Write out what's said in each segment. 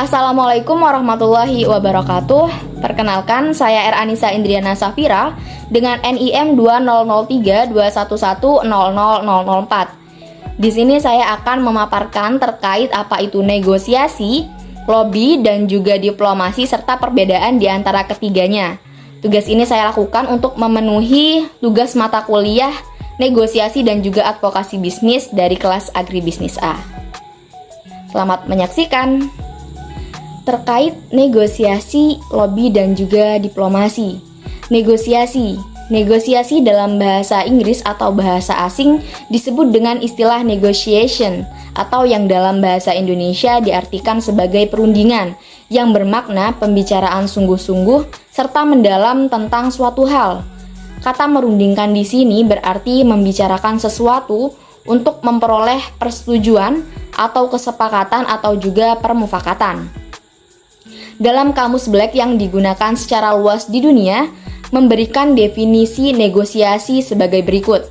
Assalamualaikum warahmatullahi wabarakatuh. Perkenalkan, saya R. Anissa Indriana Safira dengan NIM 200321100004. Di sini saya akan memaparkan terkait apa itu negosiasi, lobby, dan juga diplomasi serta perbedaan di antara ketiganya. Tugas ini saya lakukan untuk memenuhi tugas mata kuliah negosiasi dan juga advokasi bisnis dari kelas Agribisnis A. Selamat menyaksikan. Terkait negosiasi, lobby, dan juga diplomasi. Negosiasi dalam bahasa Inggris atau bahasa asing disebut dengan istilah negotiation, atau yang dalam bahasa Indonesia diartikan sebagai perundingan, yang bermakna pembicaraan sungguh-sungguh serta mendalam tentang suatu hal. Kata merundingkan di sini berarti membicarakan sesuatu untuk memperoleh persetujuan atau kesepakatan atau juga permufakatan. Dalam kamus Black yang digunakan secara luas di dunia, memberikan definisi negosiasi sebagai berikut.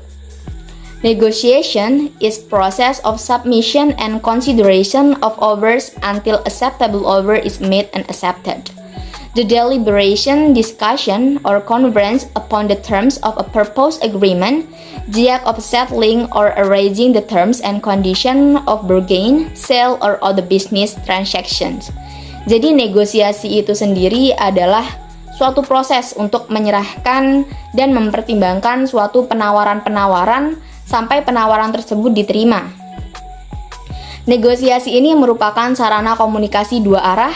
Negotiation is process of submission and consideration of offers until acceptable offer is made and accepted. The deliberation, discussion, or conference upon the terms of a proposed agreement, the act of settling or arranging the terms and condition of bargain, sale, or other business transactions. Jadi negosiasi itu sendiri adalah suatu proses untuk menyerahkan dan mempertimbangkan suatu penawaran-penawaran sampai penawaran tersebut diterima. Negosiasi ini merupakan sarana komunikasi dua arah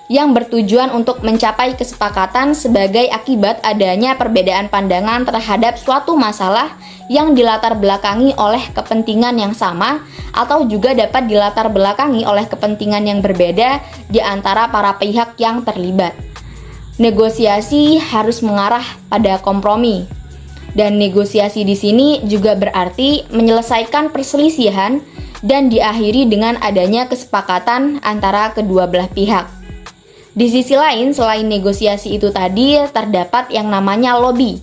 yang bertujuan untuk mencapai kesepakatan sebagai akibat adanya perbedaan pandangan terhadap suatu masalah yang dilatar belakangi oleh kepentingan yang sama atau juga dapat dilatar belakangi oleh kepentingan yang berbeda di antara para pihak yang terlibat. Negosiasi harus mengarah pada kompromi. Dan negosiasi di sini juga berarti menyelesaikan perselisihan dan diakhiri dengan adanya kesepakatan antara kedua belah pihak. Di sisi lain, selain negosiasi itu tadi, terdapat yang namanya lobby.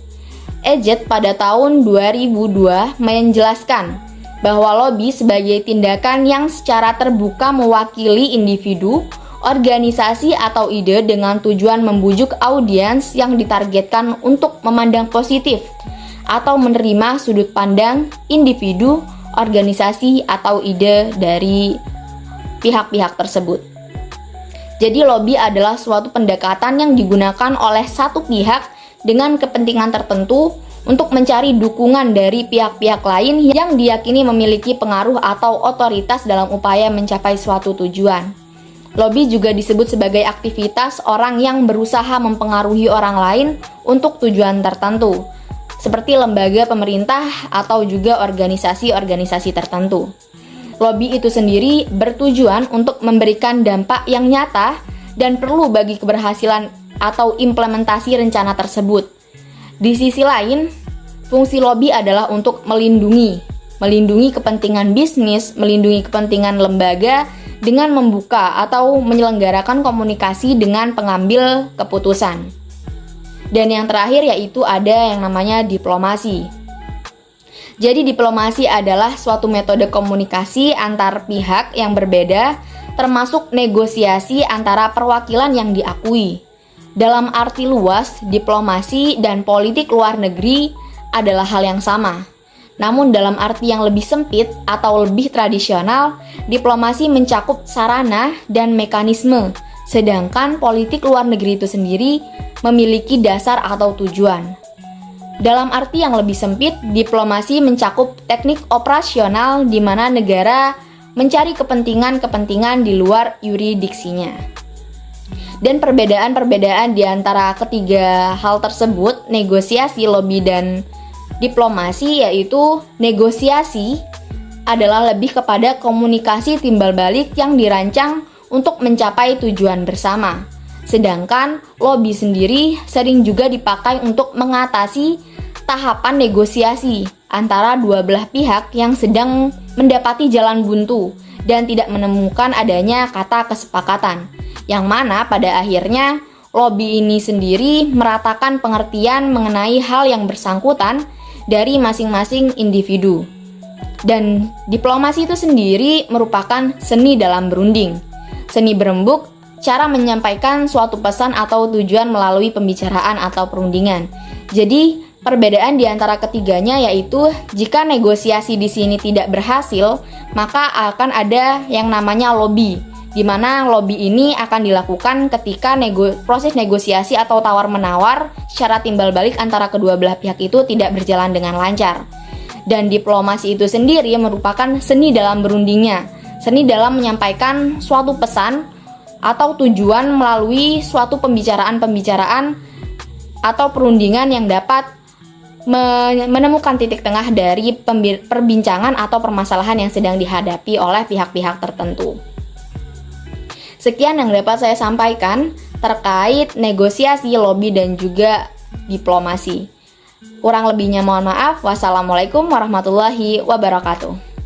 Ejet pada tahun 2002 menjelaskan bahwa lobby sebagai tindakan yang secara terbuka mewakili individu, organisasi, atau ide dengan tujuan membujuk audiens yang ditargetkan untuk memandang positif atau menerima sudut pandang individu, organisasi, atau ide dari pihak-pihak tersebut. Jadi lobby adalah suatu pendekatan yang digunakan oleh satu pihak dengan kepentingan tertentu untuk mencari dukungan dari pihak-pihak lain yang diyakini memiliki pengaruh atau otoritas dalam upaya mencapai suatu tujuan. Lobby juga disebut sebagai aktivitas orang yang berusaha mempengaruhi orang lain untuk tujuan tertentu, seperti lembaga pemerintah atau juga organisasi-organisasi tertentu. Lobby itu sendiri bertujuan untuk memberikan dampak yang nyata dan perlu bagi keberhasilan atau implementasi rencana tersebut. Di sisi lain, fungsi lobby adalah untuk melindungi kepentingan bisnis, melindungi kepentingan lembaga dengan membuka atau menyelenggarakan komunikasi dengan pengambil keputusan. Dan yang terakhir yaitu ada yang namanya diplomasi. Jadi diplomasi adalah suatu metode komunikasi antar pihak yang berbeda, termasuk negosiasi antara perwakilan yang diakui. Dalam arti luas, diplomasi dan politik luar negeri adalah hal yang sama. Namun dalam arti yang lebih sempit atau lebih tradisional, diplomasi mencakup sarana dan mekanisme, sedangkan politik luar negeri itu sendiri memiliki dasar atau tujuan. Dalam arti yang lebih sempit, diplomasi mencakup teknik operasional di mana negara mencari kepentingan-kepentingan di luar yuridiksinya. Dan perbedaan-perbedaan di antara ketiga hal tersebut, negosiasi, lobby, dan diplomasi, yaitu negosiasi adalah lebih kepada komunikasi timbal balik yang dirancang untuk mencapai tujuan bersama. Sedangkan lobby sendiri sering juga dipakai untuk mengatasi tahapan negosiasi antara dua belah pihak yang sedang mendapati jalan buntu dan tidak menemukan adanya kata kesepakatan, yang mana pada akhirnya lobby ini sendiri meratakan pengertian mengenai hal yang bersangkutan dari masing-masing individu. Dan diplomasi itu sendiri merupakan seni dalam berunding, seni berembuk cara menyampaikan suatu pesan atau tujuan melalui pembicaraan atau perundingan. Jadi, perbedaan di antara ketiganya yaitu jika negosiasi di sini tidak berhasil, maka akan ada yang namanya lobby, di mana lobby ini akan dilakukan ketika proses negosiasi atau tawar-menawar secara timbal balik antara kedua belah pihak itu tidak berjalan dengan lancar. Dan diplomasi itu sendiri merupakan seni dalam berundingnya, seni dalam menyampaikan suatu pesan atau tujuan melalui suatu pembicaraan atau perundingan yang dapat menemukan titik tengah dari perbincangan atau permasalahan yang sedang dihadapi oleh pihak-pihak tertentu. Sekian yang dapat saya sampaikan terkait negosiasi, lobby, dan juga diplomasi. Kurang lebihnya mohon maaf. Wassalamualaikum warahmatullahi wabarakatuh.